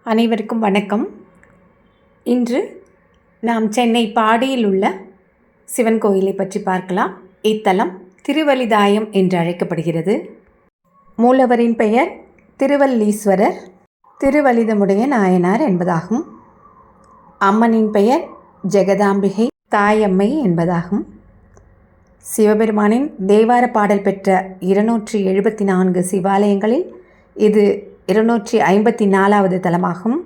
அனைவருக்கும் வணக்கம். இன்று நாம் சென்னை பாடியில் உள்ள சிவன் கோயிலை பற்றி பார்க்கலாம். இத்தலம் திருவலிதாயம் என்று அழைக்கப்படுகிறது. மூலவரின் பெயர் திருவல்லீஸ்வரர், திருவலிதமுடைய நாயனார் என்பதாகும். அம்மனின் பெயர் ஜெகதாம்பிகை தாயம்மை என்பதாகும். சிவபெருமானின் தேவார பாடல் பெற்ற 274 சிவாலயங்களில் இது 254வது தலமாகும்.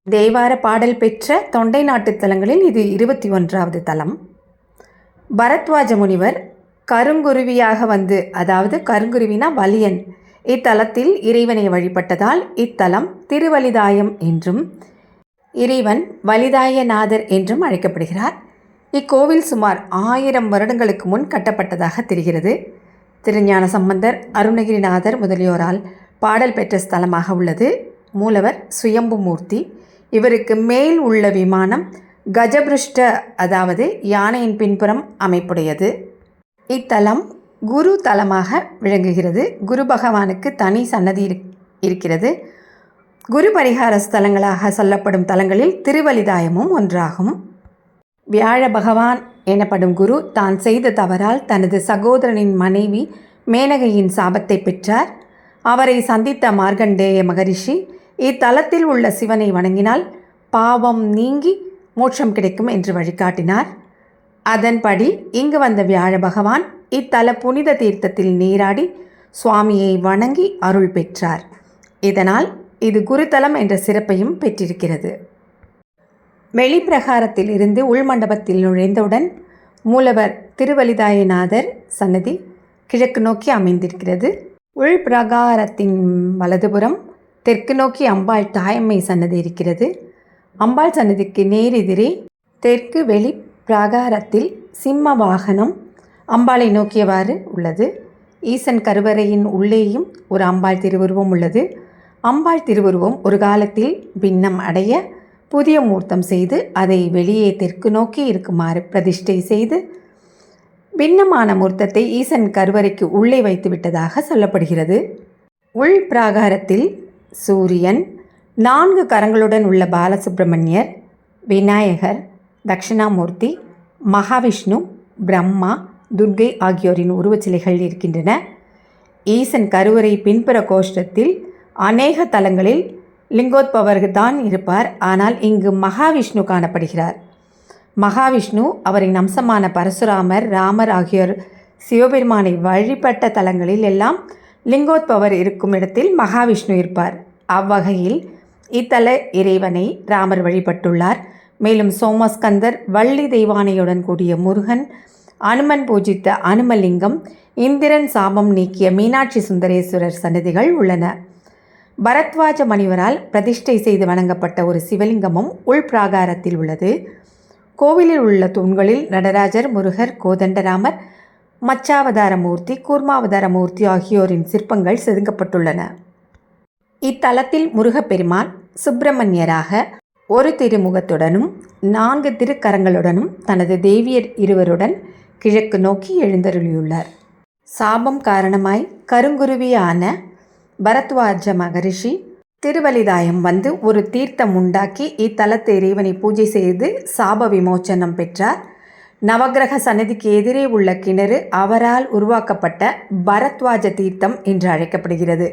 தேவார பாடல் பெற்ற தொண்டை நாட்டு தலங்களில் இது 21வது தலம். பரத்வாஜ முனிவர் கருங்குருவியாக வந்து, அதாவது கருங்குருவினா வலியன், இத்தலத்தில் இறைவனை வழிபட்டதால் இத்தலம் திருவலிதாயம் என்றும் இறைவன் வலிதாயநாதர் என்றும் அழைக்கப்படுகிறார். இக்கோவில் சுமார் 1000 வருடங்களுக்கு முன் கட்டப்பட்டதாக தெரிகிறது. திருஞான சம்பந்தர், அருணகிரிநாதர் முதலியோரால் பாடல் பெற்ற ஸ்தலமாக உள்ளது. மூலவர் சுயம்பு மூர்த்தி. இவருக்கு மேல் உள்ள விமானம் கஜபிருஷ்ட, அதாவது யானையின் பின்புறம் அமைப்புடையது. இத்தலம் குரு தலமாக விளங்குகிறது. குரு பகவானுக்கு தனி சன்னதி இருக்கிறது. குரு பரிகார ஸ்தலங்களாக சொல்லப்படும் தலங்களில் திருவலிதாயமும் ஒன்றாகும். வியாழ பகவான் எனப்படும் குரு தான் செய்த தவறால் தனது சகோதரனின் மனைவி மேனகையின் சாபத்தை பெற்றார். அவரை சந்தித்த மார்க்கண்டேய மகரிஷி இத்தலத்தில் உள்ள சிவனை வணங்கினால் பாவம் நீங்கி மோட்சம் கிடைக்கும் என்று வழிகாட்டினார். அதன்படி இங்கு வந்த வியாழ பகவான் இத்தல புனித தீர்த்தத்தில் நீராடி சுவாமியை வணங்கி அருள் பெற்றார். இதனால் இது குருத்தலம் என்ற சிறப்பையும் பெற்றிருக்கிறது. வெளிப்பிரகாரத்தில் இருந்து உள்மண்டபத்தில் நுழைந்தவுடன் மூலவர் திருவலிதாயநாதர் சன்னதி கிழக்கு நோக்கி அமைந்திருக்கிறது. உள்பிரகாரத்தின் வலதுபுறம் தெற்கு நோக்கி அம்பாள் தாயம்மை சன்னதி இருக்கிறது. அம்பாள் சன்னதிக்கு நேரெதிரே தெற்கு வெளி பிராகாரத்தில் சிம்ம வாகனம் அம்பாளை நோக்கியவாறு உள்ளது. ஈசன் கருவறையின் உள்ளேயும் ஒரு அம்பாள் திருவுருவம் உள்ளது. அம்பாள் திருவுருவம் ஒரு காலத்தில் பின்னம் அடைய புதிய மூர்த்தம் செய்து அதை வெளியே தெற்கு நோக்கி இருக்குமாறு பிரதிஷ்டை செய்து பின்னமான மூர்த்தத்தை ஈசன் கருவறைக்கு உள்ளே வைத்து விட்டதாக சொல்லப்படுகிறது. உள் பிராகாரத்தில் சூரியன், 4 கரங்களுடன் உள்ள பாலசுப்பிரமணியர், விநாயகர், தட்சிணாமூர்த்தி, மகாவிஷ்ணு, பிரம்மா, துர்க்கை ஆகியோரின் உருவச்சிலைகள் இருக்கின்றன. ஈசன் கருவறை பின்புற கோஷ்டத்தில் அநேக தலங்களில் லிங்கோத்பவர் தான் இருப்பார். ஆனால் இங்கு மகாவிஷ்ணு காணப்படுகிறார். மகாவிஷ்ணு, அவரின் அம்சமான பரசுராமர், ராமர் ஆகியோர் சிவபெருமானை வழிபட்ட தலங்களில் எல்லாம் லிங்கோத்பவர் இருக்கும் இடத்தில் மகாவிஷ்ணு இருப்பார். அவ்வகையில் இத்தல இறைவனை ராமர் வழிபட்டுள்ளார். மேலும் சோமஸ்கந்தர், வள்ளி தெய்வானையுடன் கூடிய முருகன், அனுமன் பூஜித்த அனுமலிங்கம், இந்திரன் சாபம் நீக்கிய மீனாட்சி சுந்தரேஸ்வரர் சன்னதிகள் உள்ளன. பரத்வாஜ முனிவரால் பிரதிஷ்டை செய்து வணங்கப்பட்ட ஒரு சிவலிங்கமும் உள்பிராகாரத்தில் உள்ளது. கோவிலில் உள்ள தூண்களில் நடராஜர், முருகர், கோதண்டராமர், மச்சாவதார மூர்த்தி, கூர்மாவதார மூர்த்தி ஆகியோரின் சிற்பங்கள் செதுக்கப்பட்டுள்ளன. இத்தலத்தில் முருகப்பெருமான் சுப்பிரமணியராக ஒரு திருமுகத்துடனும் 4 திருக்கரங்களுடனும் தனது தேவியர் இருவருடன் கிழக்கு நோக்கி எழுந்தருளியுள்ளார். சாபம் காரணமாய் கருங்குருவியான பரத்வாஜ மகரிஷி திருவலிதாயம் வந்து ஒரு தீர்த்தம் உண்டாக்கி இத்தலத்து இறைவனை பூஜை செய்து சாப விமோச்சனம் பெற்றார். நவக்கிரக சன்னதிக்கு எதிரே உள்ள கிணறு அவரால் உருவாக்கப்பட்ட பரத்வாஜ தீர்த்தம் என்று அழைக்கப்படுகிறது.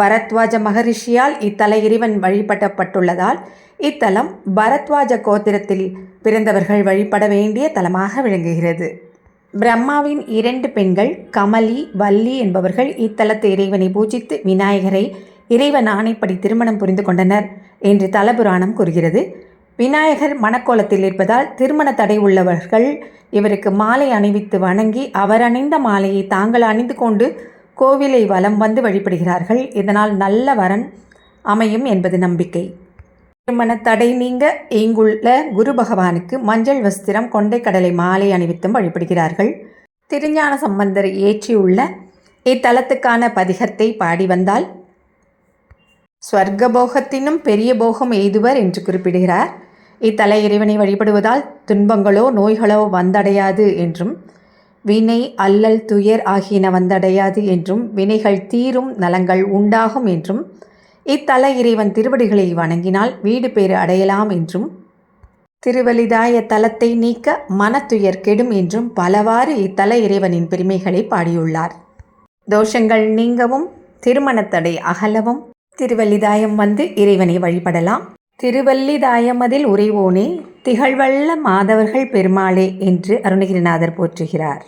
பரத்வாஜ மகரிஷியால் இத்தல இறைவன் வழிபட்டப்பட்டுள்ளதால் இத்தலம் பரத்வாஜ கோத்திரத்தில் பிறந்தவர்கள் வழிபட வேண்டிய தலமாக விளங்குகிறது. பிரம்மாவின் 2 பெண்கள் கமலி, வள்ளி என்பவர்கள் இத்தலத்து இறைவனை பூஜித்து விநாயகரை இறைவன் ஆணைப்படி திருமணம் புரிந்து கொண்டனர் என்று தலபுராணம் கூறுகிறது. விநாயகர் மணக்கோலத்தில் இருப்பதால் திருமண தடை உள்ளவர்கள் இவருக்கு மாலை அணிவித்து வணங்கி அவர் அணிந்த மாலையை தாங்கள் அணிந்து கொண்டு கோவிலை வலம் வந்து வழிபடுகிறார்கள். இதனால் நல்ல வரன் அமையும் என்பது நம்பிக்கை. திருமண தடை நீங்க இங்குள்ள குரு பகவானுக்கு மஞ்சள் வஸ்திரம், கொண்டை கடலை மாலை அணிவித்தும் வழிபடுகிறார்கள். திருஞான சம்பந்தர் ஏற்றியுள்ள இத்தலத்துக்கான பதிகத்தை பாடி வந்தால் ஸ்வர்கபோகத்தினும் பெரிய போகம் எய்துவர் என்று குறிப்பிடுகிறார். இத்தல இறைவனை வழிபடுவதால் துன்பங்களோ நோய்களோ வந்தடையாது என்றும், வினை அல்லல் துயர் ஆகியன வந்தடையாது என்றும், வினைகள் தீரும் நலங்கள் உண்டாகும் என்றும், இத்தல இறைவன் திருவடிகளை வணங்கினால் வீடு பேறு அடையலாம் என்றும், திருவலிதாய தலத்தை நீக்க மனத்துயர் கெடும் என்றும் பலவாறு இத்தல இறைவனின் பெருமைகளை பாடியுள்ளார். தோஷங்கள் நீங்கவும் திருமணத்தடை அகலவும் திருவல்லிதாயம் வந்து இறைவனை வழிபடலாம். திருவல்லிதாயமதில் உறைவோனே திகழ்வல்ல மாதவர்கள் பெருமாளே என்று அருணகிரிநாதர் போற்றுகிறார்.